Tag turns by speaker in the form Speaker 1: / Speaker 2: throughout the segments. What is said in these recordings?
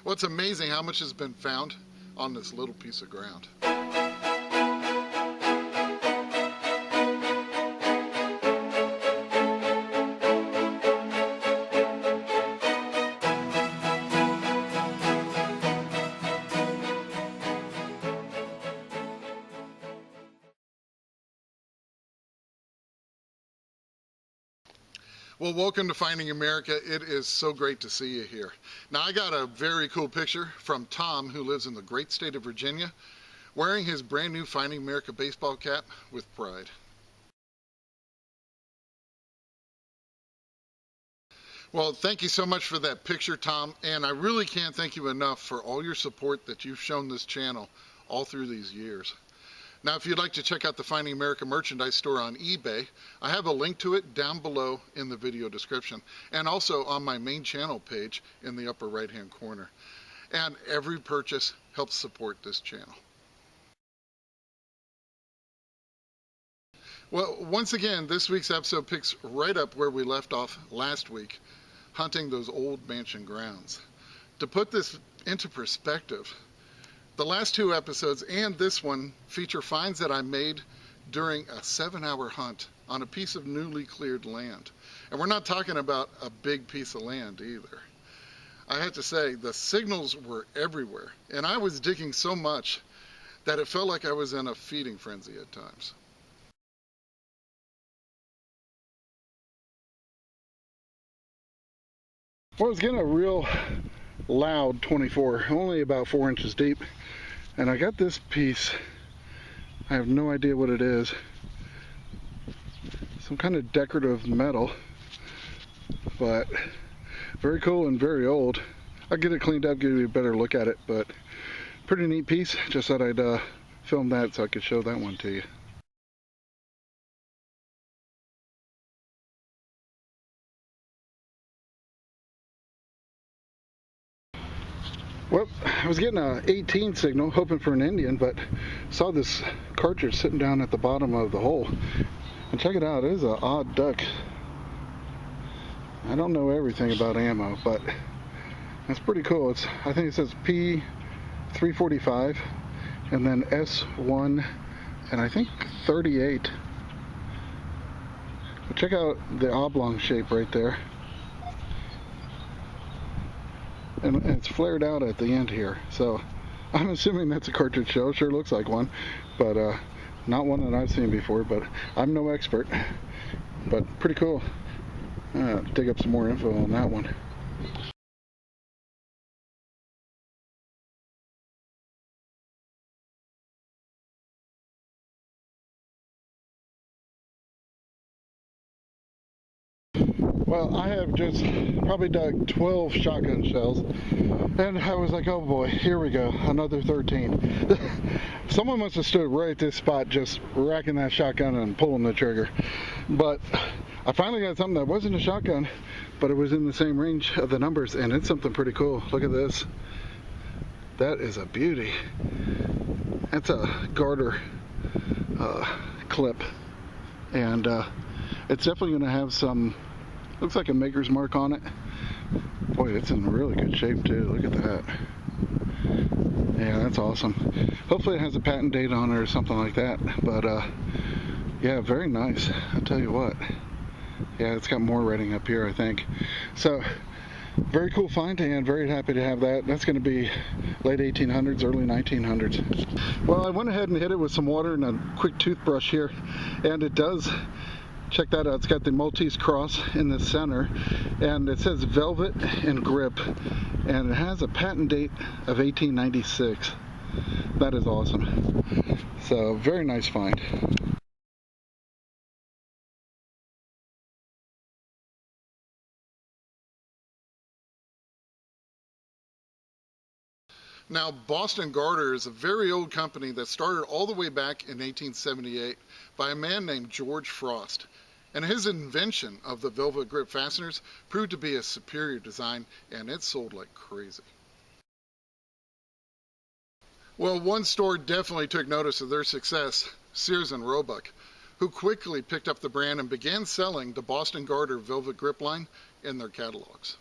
Speaker 1: Well, it's amazing how much has been found on this little piece of ground. Well, welcome to Finding America. It is so great to see you here. Now, I got a very cool picture from Tom, who lives in the great state of Virginia, wearing his brand new Finding America baseball cap with pride. Well, thank you so much for that picture, Tom, and I really can't thank you enough for all your support that you've shown this channel all through these years. Now, if you'd like to check out the Finding America merchandise store on eBay, I have a link to it down below in the video description, and also on my main channel page in the upper right-hand corner. And every purchase helps support this channel. Well, once again, this week's episode picks right up where we left off last week, hunting those old mansion grounds. To put this into perspective, the last two episodes and this one feature finds that I made during a 7-hour hunt on a piece of newly cleared land. And we're not talking about a big piece of land either. I have to say, the signals were everywhere, and I was digging so much that it felt like I was in a feeding frenzy at times. Well, I was getting a real loud 24, only about 4 inches deep. And I got this piece, I have no idea what it is, some kind of decorative metal, but very cool and very old. I'll get it cleaned up, give you a better look at it, but pretty neat piece. Just thought I'd film that so I could show that one to you. Well, I was getting a 18 signal, hoping for an Indian, but saw this cartridge sitting down at the bottom of the hole. And check it out, it is an odd duck. I don't know everything about ammo, but that's pretty cool. I think it says P345 and then S1 and I think 38. But check out the oblong shape right there. And it's flared out at the end here, so I'm assuming that's a cartridge shell. Sure looks like one, but not one that I've seen before, but I'm no expert, but pretty cool. Dig up some more info on that one. Well, I have just probably dug 12 shotgun shells, and I was like, oh boy, here we go, another 13. Someone must have stood right at this spot just racking that shotgun and pulling the trigger. But I finally got something that wasn't a shotgun, but it was in the same range of the numbers, and it's something pretty cool. Look at this. That is a beauty. That's a garter clip, and it's definitely going to have some, looks like a maker's mark on it. Boy, it's in really good shape too. Look at that. Yeah, that's awesome. Hopefully it has a patent date on it or something like that. But yeah, very nice. I'll tell you what. Yeah, it's got more writing up here, I think. So, very cool find, and very happy to have that. That's going to be late 1800s, early 1900s. Well, I went ahead and hit it with some water and a quick toothbrush here, and it does. Check that out. It's got the Maltese cross in the center, and it says velvet and grip, and it has a patent date of 1896. That is awesome. So, very nice find. Now, Boston Garter is a very old company that started all the way back in 1878 by a man named George Frost. And his invention of the velvet grip fasteners proved to be a superior design, and it sold like crazy. Well, one store definitely took notice of their success, Sears and Roebuck, who quickly picked up the brand and began selling the Boston Garter velvet grip line in their catalogs.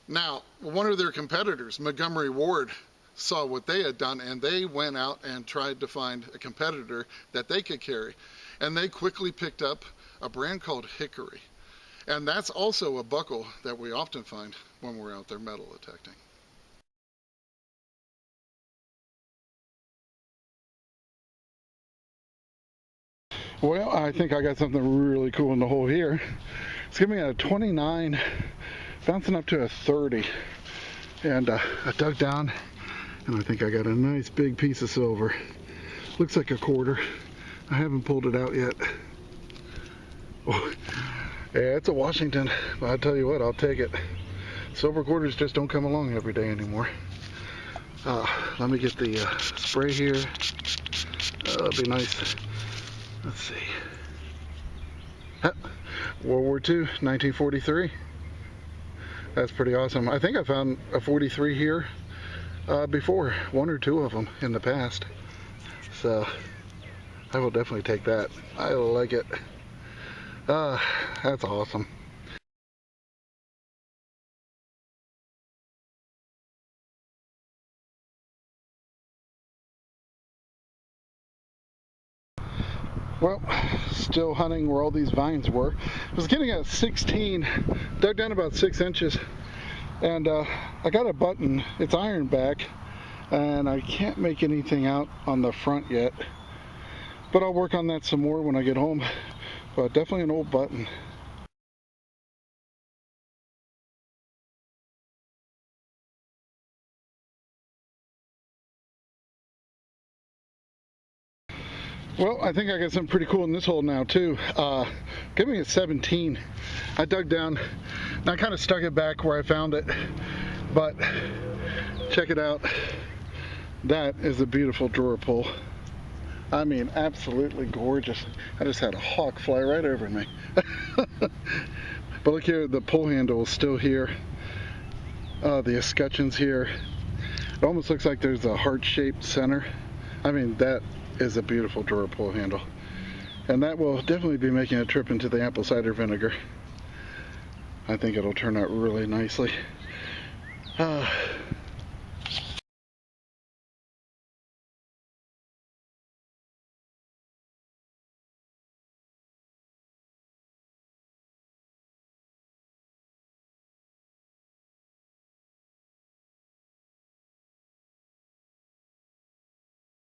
Speaker 1: Now, one of their competitors, Montgomery Ward, saw what they had done, and they went out and tried to find a competitor that they could carry. And they quickly picked up a brand called Hickory. And that's also a buckle that we often find when we're out there metal detecting. Well, I think I got something really cool in the hole here. It's giving me a 29, bouncing up to a 30. And I dug down, and I think I got a nice big piece of silver. Looks like a quarter. I haven't pulled it out yet. Oh, yeah, it's a Washington, but I'll tell you what, I'll take it. Silver quarters just don't come along every day anymore. Let me get the spray here. That'd be nice. Let's see. World War II, 1943. That's pretty awesome. I think I found a 43 here before, one or two of them in the past. So I will definitely take that. I like it. That's awesome. Well, still hunting where all these vines were. I was getting a 16, dug down about 6 inches, and I got a button. It's iron back, and I can't make anything out on the front yet. But I'll work on that some more when I get home. But definitely an old button. Well, I think I got something pretty cool in this hole now too. Give me a 17. I dug down and I kind of stuck it back where I found it, but check it out. That is a beautiful drawer pull. I mean, absolutely gorgeous. I just had a hawk fly right over me. But look here, the pull handle is still here. The escutcheon's here. It almost looks like there's a heart-shaped center. I mean, that is a beautiful drawer pull handle. And that will definitely be making a trip into the apple cider vinegar. I think it'll turn out really nicely.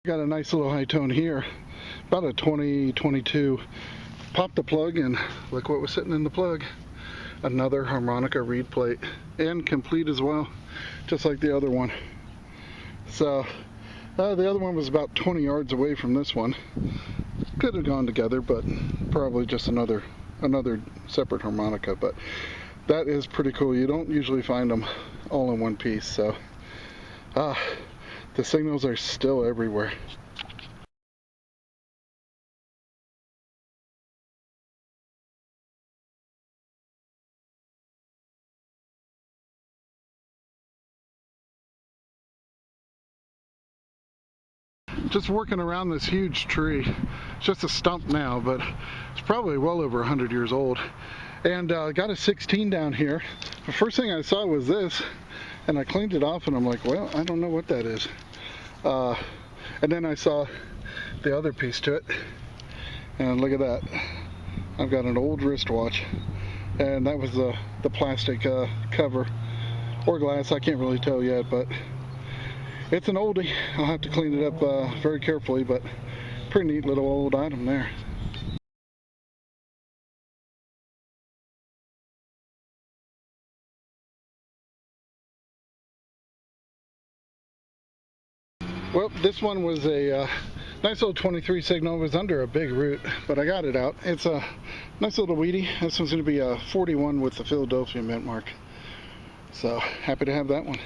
Speaker 1: Got a nice little high tone here, about a 20, 22. Popped the plug and look what was sitting in the plug. Another harmonica reed plate, and complete as well, just like the other one. So the other one was about 20 yards away from this one. Could have gone together, but probably just another separate harmonica. But that is pretty cool. You don't usually find them all in one piece. So the signals are still everywhere. Just working around this huge tree. It's just a stump now, but it's probably well over 100 years old. And got a 16 down here. The first thing I saw was this, and I cleaned it off and I'm like, well, I don't know what that is. And then I saw the other piece to it, and look at that. I've got an old wristwatch, and that was the plastic cover or glass. I can't really tell yet, but it's an oldie. I'll have to clean it up very carefully, but pretty neat little old item there. Well, this one was a nice little 23 signal. It was under a big root, but I got it out. It's a nice little weedy. This one's going to be a 41 with the Philadelphia mint mark. So happy to have that one.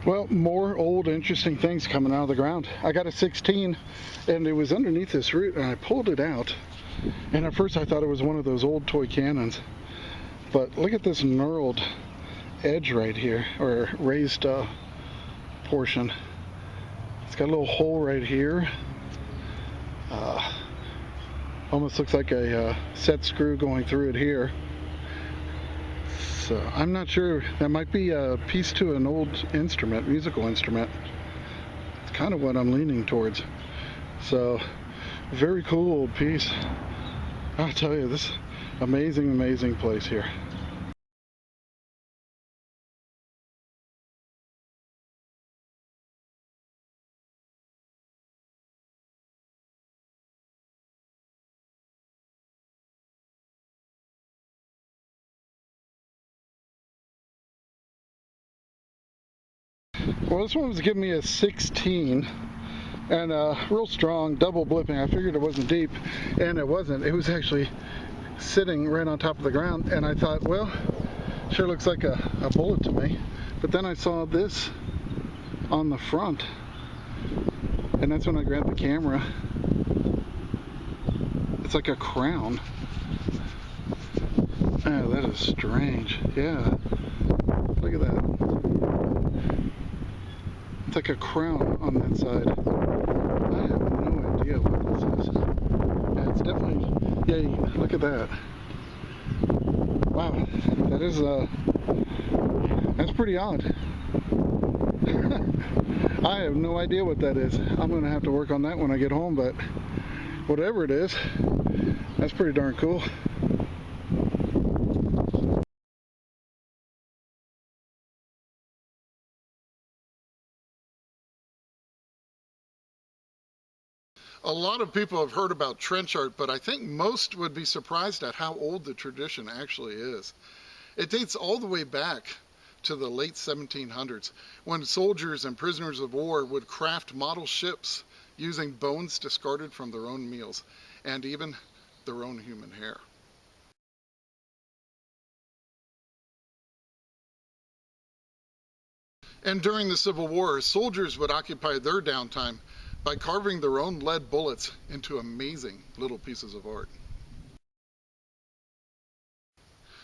Speaker 1: Well, more old interesting things coming out of the ground. I got a 16 and it was underneath this root, and I pulled it out, and at first I thought it was one of those old toy cannons, but look at this knurled edge right here, or raised portion. It's got a little hole right here. Almost looks like a set screw going through it here. So I'm not sure. That might be a piece to an old instrument, musical instrument. It's kind of what I'm leaning towards. So very cool old piece. I'll tell you, this amazing, amazing place here. Well, this one was giving me a 16 and real strong, double blipping. I figured it wasn't deep, and it wasn't. It was actually sitting right on top of the ground, and I thought, well, sure looks like a bullet to me. But then I saw this on the front, and that's when I grabbed the camera. It's like a crown. Oh, that is strange. Yeah, look at that. It's like a crown on that side. I have no idea what this is. Yeah, it's definitely, yeah, look at that. Wow, that is, that's pretty odd. I have no idea what that is. I'm going to have to work on that when I get home, but whatever it is, that's pretty darn cool. A lot of people have heard about trench art, but I think most would be surprised at how old the tradition actually is. It dates all the way back to the late 1700s, when soldiers and prisoners of war would craft model ships using bones discarded from their own meals, and even their own human hair. And during the Civil War, soldiers would occupy their downtime by carving their own lead bullets into amazing little pieces of art.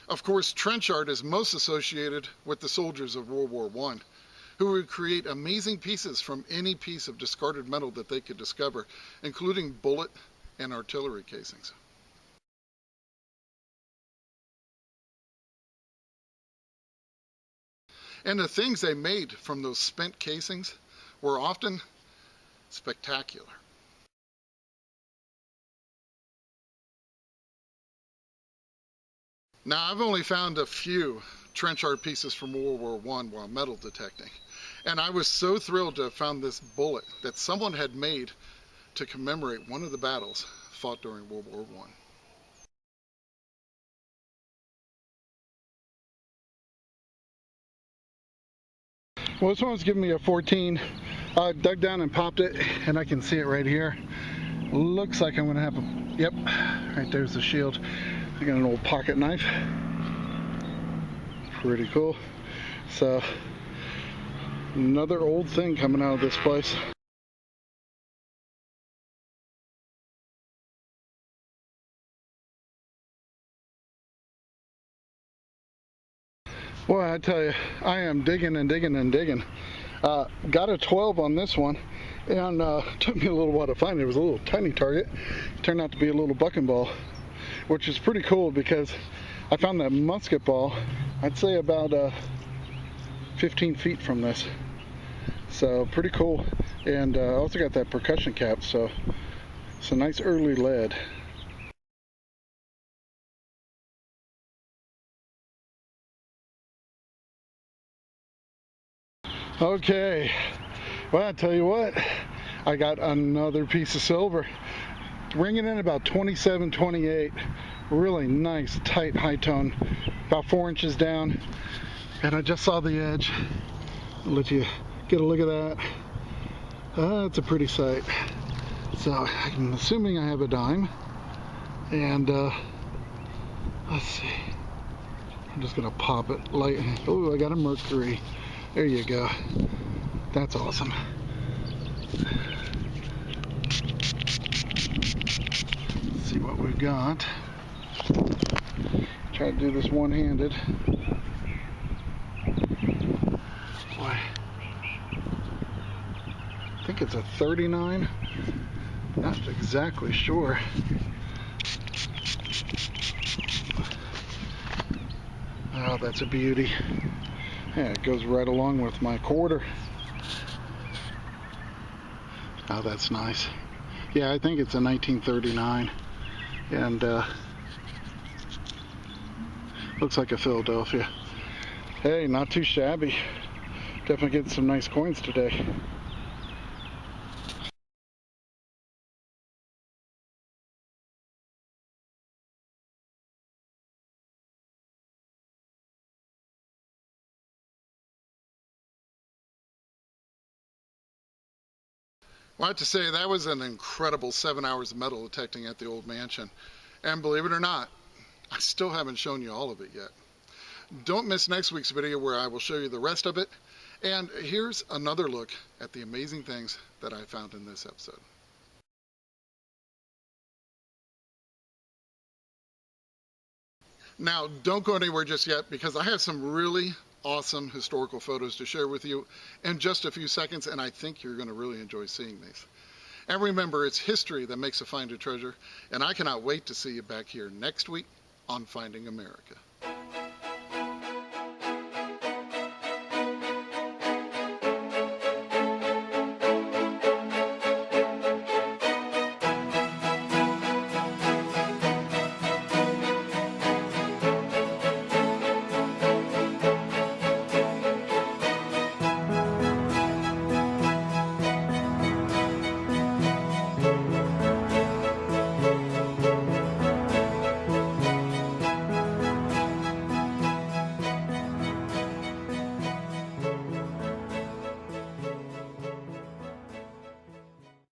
Speaker 1: Of course, trench art is most associated with the soldiers of World War I, who would create amazing pieces from any piece of discarded metal that they could discover, including bullet and artillery casings. And the things they made from those spent casings were often spectacular. Now, I've only found a few trench art pieces from World War I while metal detecting, and I was so thrilled to have found this bullet that someone had made to commemorate one of the battles fought during World War I. Well, this one's giving me a 14. I dug down and popped it, and I can see it right here. Looks like I'm going to have a, yep, right there's the shield. I got an old pocket knife. Pretty cool. So, another old thing coming out of this place. Boy, I tell you, I am digging and digging and digging. Got a 12 on this one, and took me a little while to find it. It was a little tiny target. It turned out to be a little bucking ball, which is pretty cool because I found that musket ball, I'd say about 15 feet from this. So pretty cool. And I also got that percussion cap, so it's a nice early lead. Okay, well, I'll tell you what, I got another piece of silver, ringing in about 27, 28, really nice, tight, high tone, about 4 inches down, and I just saw the edge. I'll let you get a look at that. It's a pretty sight. So I'm assuming I have a dime, and let's see, I'm just gonna pop it light. Oh, I got a mercury. There you go. That's awesome. Let's see what we've got. Try to do this one-handed. boy. I think it's a 39. Not exactly sure. Oh, that's a beauty. Yeah, it goes right along with my quarter. Oh, that's nice. Yeah, I think it's a 1939. And looks like a Philadelphia. Hey, not too shabby. Definitely getting some nice coins today. Well, I have to say, that was an incredible 7 hours of metal detecting at the old mansion. And believe it or not, I still haven't shown you all of it yet. Don't miss next week's video where I will show you the rest of it. And here's another look at the amazing things that I found in this episode. Now, don't go anywhere just yet, because I have some really awesome historical photos to share with you in just a few seconds, and I think you're going to really enjoy seeing these. And remember, it's history that makes a find a treasure, and I cannot wait to see you back here next week on Finding America.